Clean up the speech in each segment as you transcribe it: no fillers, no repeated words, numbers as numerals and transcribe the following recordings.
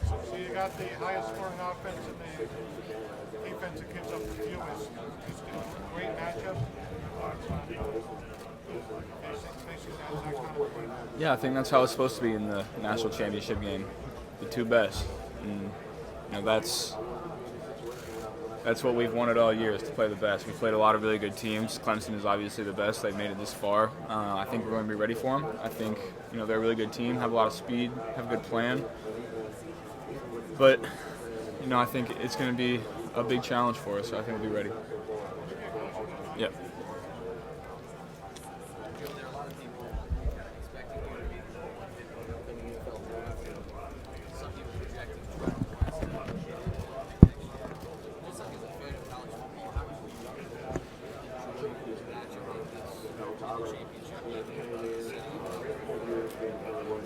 So you got the highest scoring offense and the defense that gives up the fewest. It's a great matchup. Facing that kind of point. Yeah, I think that's how it's supposed to be in the national championship game. The two best. And that's what we've wanted all year, is to play the best. We've played a lot of really good teams. Clemson is obviously the best. They've made it this far. I think we're going to be ready for them. I think they're a really good team, have a lot of speed, have a good plan. But I think it's going to be a big challenge for us. So I think we'll be ready. Yep.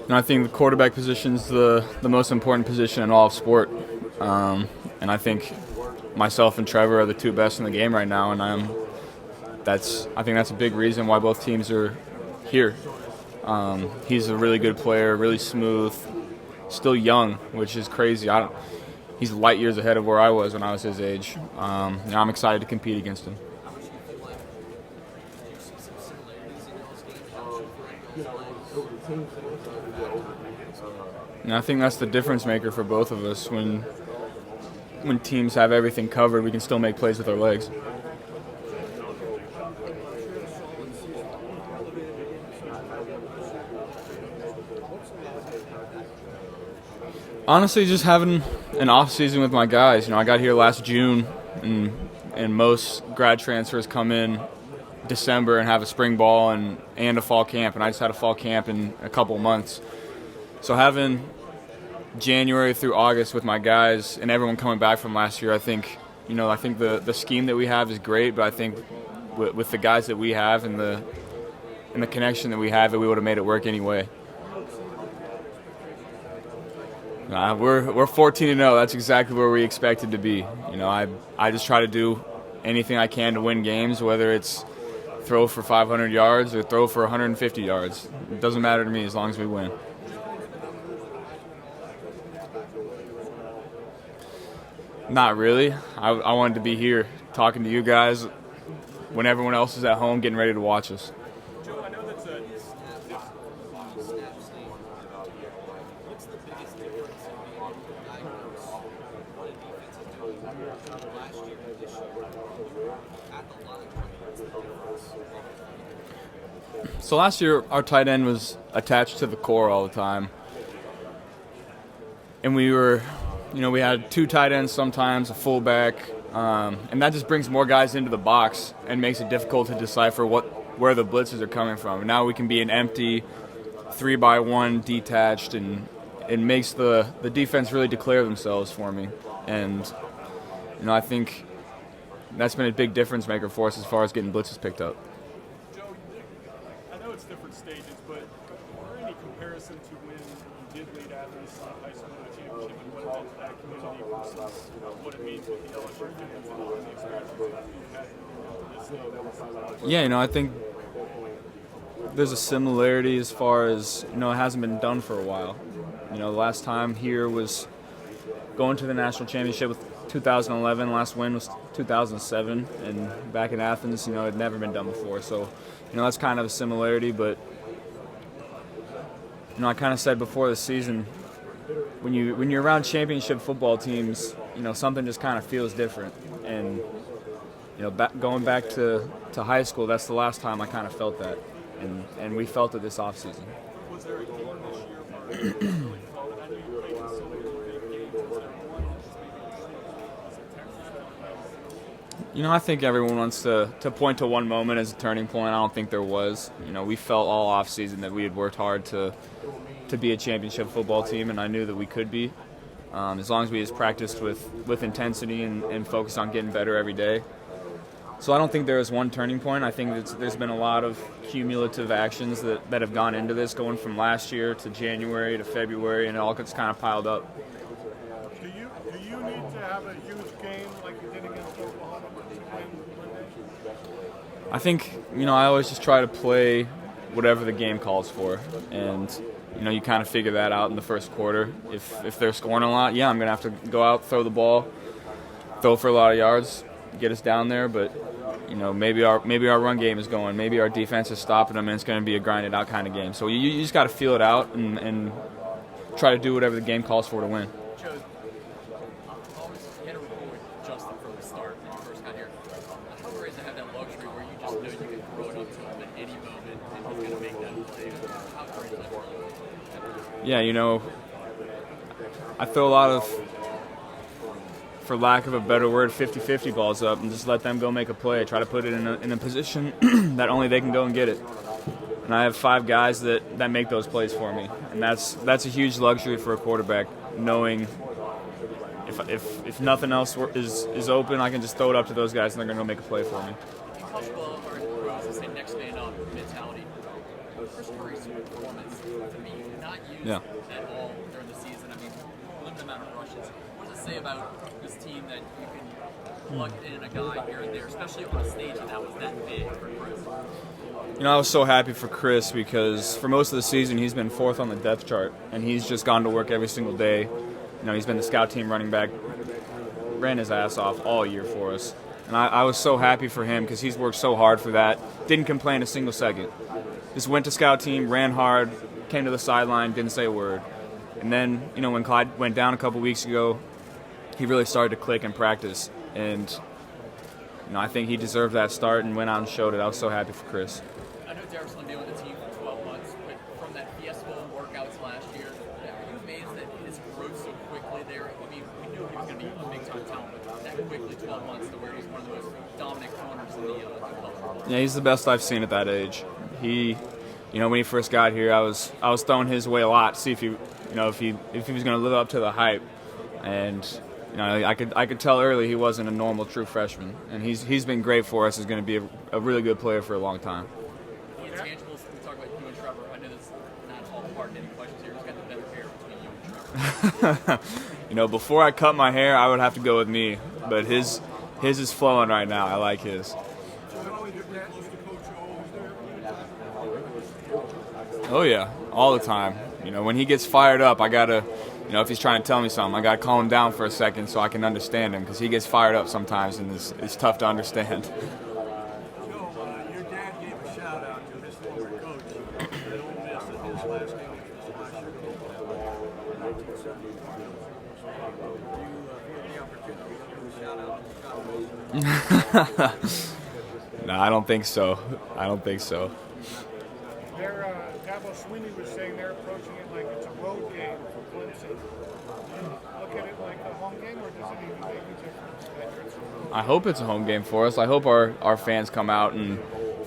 And I think the quarterback position is the most important position in all of sport. And I think myself and Trevor are the two best in the game right now, and I think that's a big reason why both teams are here. He's a really good player, really smooth, still young, which is crazy. He's light years ahead of where I was when I was his age. I'm excited to compete against him. And I think that's the difference maker for both of us. When teams have everything covered, we can still make plays with our legs. Honestly, just having an off season with my guys. I got here last June, and most grad transfers come in December and have a spring ball and a fall camp, and I just had a fall camp in a couple months. So having January through August with my guys and everyone coming back from last year, I think the scheme that we have is great, but I think with the guys that we have and the connection that we have, that we would have made it work anyway. We're 14-0. That's exactly where we expected to be. I just try to do anything I can to win games, whether it's throw for 500 yards or throw for 150 yards. It doesn't matter to me as long as we win. Not really. I wanted to be here talking to you guys when everyone else is at home getting ready to watch us. Joe, I know that's what's the biggest difference in being able to diagnose what a defense is doing last year and this year at the line? What's the difference? So last year, our tight end was attached to the core all the time. And we had two tight ends sometimes, a fullback, and that just brings more guys into the box and makes it difficult to decipher where the blitzes are coming from. And now we can be an empty 3-by-1 detached, and it makes the defense really declare themselves for me. And I think that's been a big difference maker for us as far as getting blitzes picked up. Joe, I know it's different stages, but is there any comparison to when you did lead athletes in high school to a championship and what it meant to that community versus what it means with the LSU fans and the experiences that you've had? Yeah, I think there's a similarity as far as, it hasn't been done for a while. The last time here was going to the national championship with 2011. Last win was 2007, and back in Athens, it had never been done before. So, that's kind of a similarity. But, I kind of said before the season, when you're around championship football teams, something just kind of feels different. And going back to high school, that's the last time I kind of felt that, and we felt it this offseason. Was there a game this year where you really felt it? I know you played in so many big games. Was there one that just maybe I think everyone wants to point to one moment as a turning point. I don't think there was. We felt all offseason that we had worked hard to be a championship football team, and I knew that we could be. As long as we just practiced with intensity and focused on getting better every day. So I don't think there was one turning point. I think there's been a lot of cumulative actions that have gone into this, going from last year to January to February, and it all gets kind of piled up. Do you need to have a huge game like you did against Oklahoma to win Monday? I think, I always just try to play whatever the game calls for. And, you kind of figure that out in the first quarter. If they're scoring a lot, yeah, I'm going to have to go out, throw the ball, throw for a lot of yards, get us down there. But, maybe our run game is going. Maybe our defense is stopping them, and it's going to be a grinded out kind of game. So you just got to feel it out and try to do whatever the game calls for to win. Joe, I always had a rapport with Justin from the start when you first got here. How great is to have that luxury where you just know you can throw it up to him at any moment and he's going to make that play? How great is that for you? Yeah, I throw a lot of, for lack of a better word, 50-50 balls up and just let them go make a play. Try to put it in a position that only they can go and get it. And I have 5 guys that make those plays for me. And that's a huge luxury for a quarterback, knowing if nothing else is open, I can just throw it up to those guys and they're going to go make a play for me. You talked about our say next man up mentality. Chris Murray's performance, to me, not used at all during the season. I mean, limited amount of rushes. What does it say about this team that you can plug in a guy here and there, especially on a stage that was that big for Chris? I was so happy for Chris because for most of the season he's been 4th on the depth chart, and he's just gone to work every single day. He's been the scout team running back, ran his ass off all year for us. And I was so happy for him because he's worked so hard for that. Didn't complain a single second. Just went to scout team, ran hard, came to the sideline, didn't say a word. And then, when Clyde went down a couple weeks ago, he really started to click in practice. And, I think he deserved that start and went out and showed it. I was so happy for Chris. I know Derek's only been with the team for 12 months, but from that fiesta workouts last year, are you amazed that his growth so quickly there? I mean, we knew he was going to be a big-time talent, but that quickly, 12 months, to where he's one of the most dominant corners in the club. Yeah, he's the best I've seen at that age. He, when he first got here, I was throwing his way a lot to see if he was going to live up to the hype, and I could tell early he wasn't a normal true freshman, and he's been great for us. He's going to be a really good player for a long time. The intangibles, we talk about you and Trevor. I know this is not all part of any questions here. Who's got the better hair between you and Trevor? Before I cut my hair, I would have to go with me, but his is flowing right now. I like his. Oh yeah, all the time. When he gets fired up, I gotta, if he's trying to tell me something, I gotta calm him down for a second so I can understand him, because he gets fired up sometimes and it's tough to understand. Your dad gave a shout out to his former coach at Ole Miss at his last game last year in 1970. Do you have the opportunity to give a shout out? No, I don't think so. Dabo Swinney was saying they're approaching it like it's a road game for Clemson. Look at it like a home game, or does it even make a difference? I hope it's a home game for us. I hope our fans come out and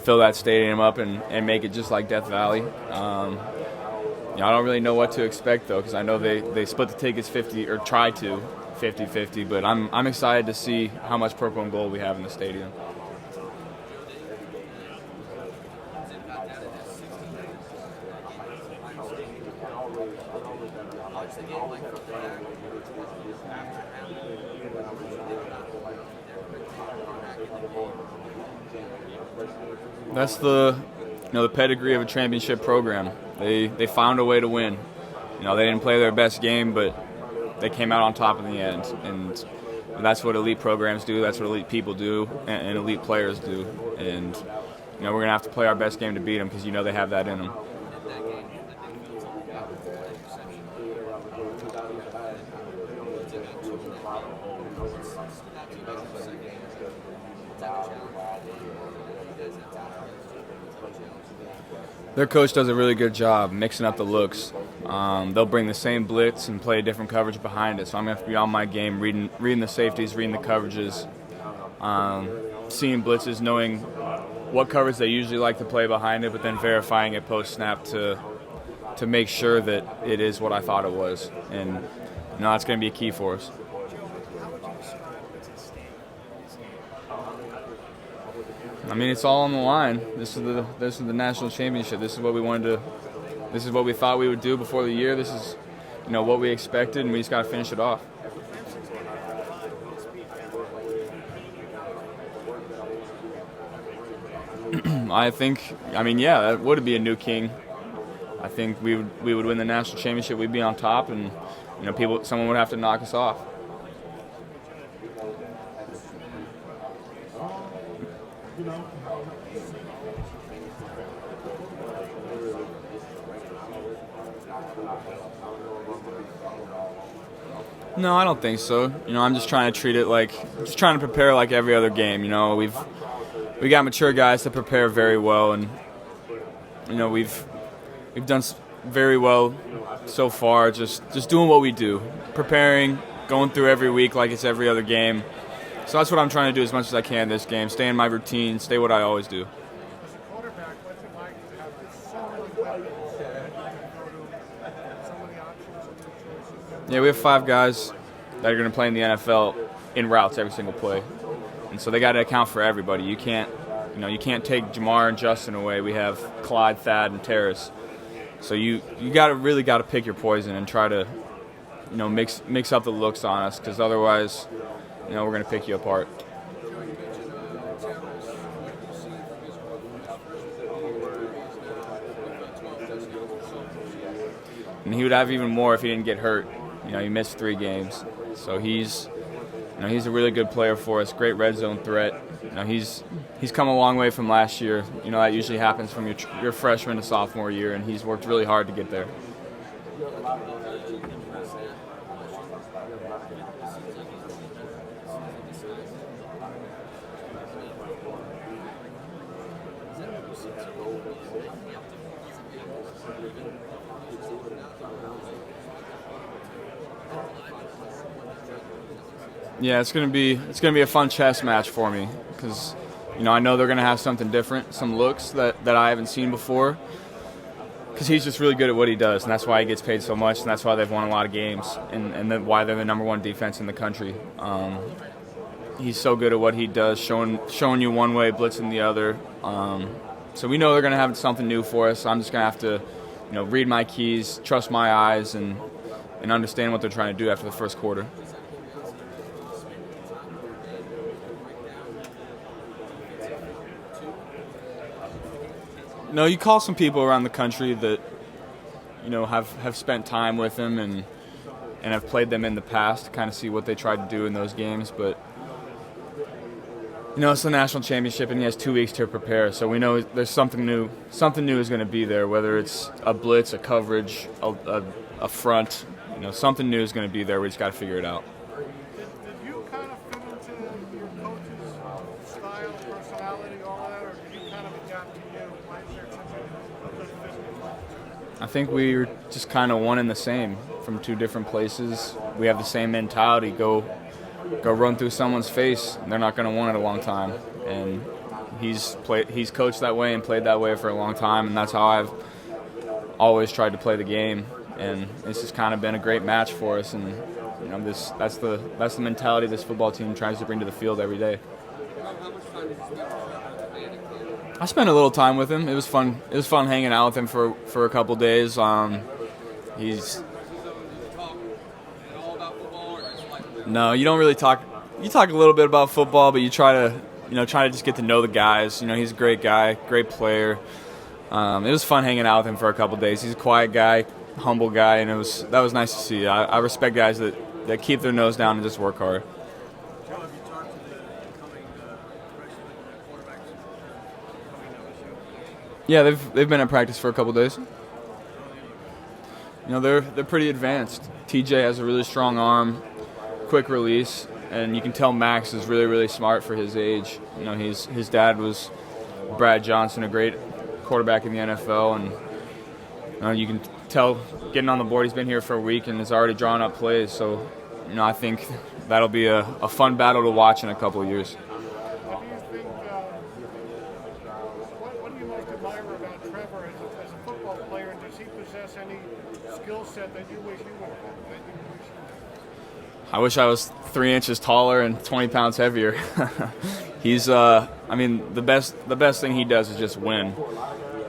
fill that stadium up and make it just like Death Valley. I don't really know what to expect, though, because I know they split the tickets 50 or try to 50-50, but I'm excited to see how much purple and gold we have in the stadium. That's the pedigree of a championship program. They found a way to win. They didn't play their best game, but they came out on top in the end. And that's what elite programs do. That's what elite people do, and elite players do. And we're gonna have to play our best game to beat them, because they have that in them. Their coach does a really good job mixing up the looks. They'll bring the same blitz and play a different coverage behind it. So I'm going to have to be on my game, reading the safeties, reading the coverages, seeing blitzes, knowing what coverage they usually like to play behind it, but then verifying it post-snap to make sure that it is what I thought it was. And that's going to be a key for us. I mean, it's all on the line. This is the national championship. This is what we wanted to. This is what we thought we would do before the year. This is, what we expected, and we just got to finish it off. That would be a new king. I think we would win the national championship. We'd be on top, and someone would have to knock us off. No, I don't think so. I'm just trying to treat it just trying to prepare like every other game. We got mature guys that prepare very well, and we've done very well so far. Just doing what we do, preparing, going through every week like it's every other game. So that's what I'm trying to do as much as I can this game. Stay in my routine, stay what I always do. As a quarterback, what's it like to have so many weapons that you can go to, so many options and choices? Yeah, we have 5 guys that are going to play in the NFL in routes every single play, and so they got to account for everybody. You can't take Jamar and Justin away. We have Clyde, Thad, and Terrace. So you really got to pick your poison and try to mix up the looks on us, because otherwise we're going to pick you apart. And he would have even more if he didn't get hurt. He missed 3 games. So he's a really good player for us, great red zone threat. He's come a long way from last year. That usually happens from your freshman to sophomore year, and he's worked really hard to get there. Yeah, it's gonna be a fun chess match for me, because I know they're gonna have something different, some looks that I haven't seen before, because he's just really good at what he does, and that's why he gets paid so much, and that's why they've won a lot of games, and why they're the #1 defense in the country. He's so good at what he does, showing you one way, blitzing the other. So we know they're gonna have something new for us. I'm just gonna have to read my keys, trust my eyes, and understand what they're trying to do after the first quarter. No, you call some people around the country that have spent time with him and have played them in the past to kind of see what they tried to do in those games. But it's the national championship, and he has 2 weeks to prepare. So we know there's something new. Something new is going to be there, whether it's a blitz, a coverage, a front. Something new is going to be there. We just got to figure it out. Did you kind of fit into your coach's style, personality, all of that, or did you kind of adapt to you? Why is there such a good physical? I think we were just kind of one and the same from 2 different places. We have the same mentality. Go run through someone's face. They're not going to want it a long time. And he's coached that way and played that way for a long time, and that's how I've always tried to play the game. And it's just kind of been a great match for us. And that's the mentality this football team tries to bring to the field every day. I spent a little time with him. It was fun. It was fun hanging out with him for a couple days. No, you don't really talk. You talk a little bit about football, but you try to just get to know the guys. He's a great guy, great player. It was fun hanging out with him for a couple days. He's a quiet guy, humble guy, and that was nice to see. I respect guys that keep their nose down and just work hard. Joe, have you talked to the incoming freshman quarterbacks coming LSU? Yeah, they've been at practice for a couple days. They're pretty advanced. TJ has a really strong arm, quick release, and you can tell Max is really, really smart for his age. His dad was Brad Johnson, a great quarterback in the NFL, and you can tell getting on the board, he's been here for a week and has already drawn up plays. So, I think that'll be a fun battle to watch in a couple of years. What do you think? What do you most admire about Trevor as a football player, and does he possess any skill set that you wish you would have? I wish I was 3 inches taller and 20 pounds heavier. He's, the best thing he does is just win.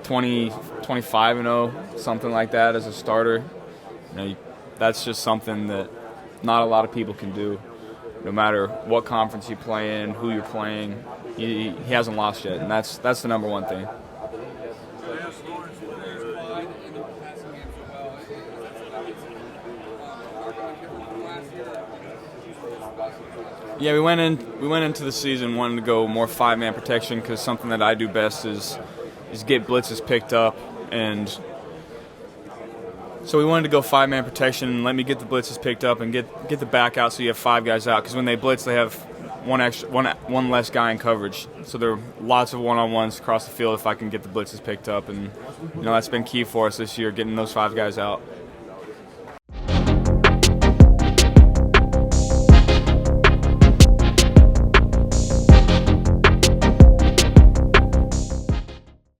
25-0, something like that as a starter. That's just something that not a lot of people can do. No matter what conference you play in, who you're playing, he hasn't lost yet, and that's the number one thing. I asked Lawrence whether in the Yeah, we went into the season wanting to go more 5-man protection because something that I do best is get blitzes picked up, and so we wanted to go 5-man protection and let me get the blitzes picked up and get the back out so you have 5 guys out, because when they blitz they have one less guy in coverage. So there are lots of one-on-ones across the field if I can get the blitzes picked up, and that's been key for us this year, getting those 5 guys out.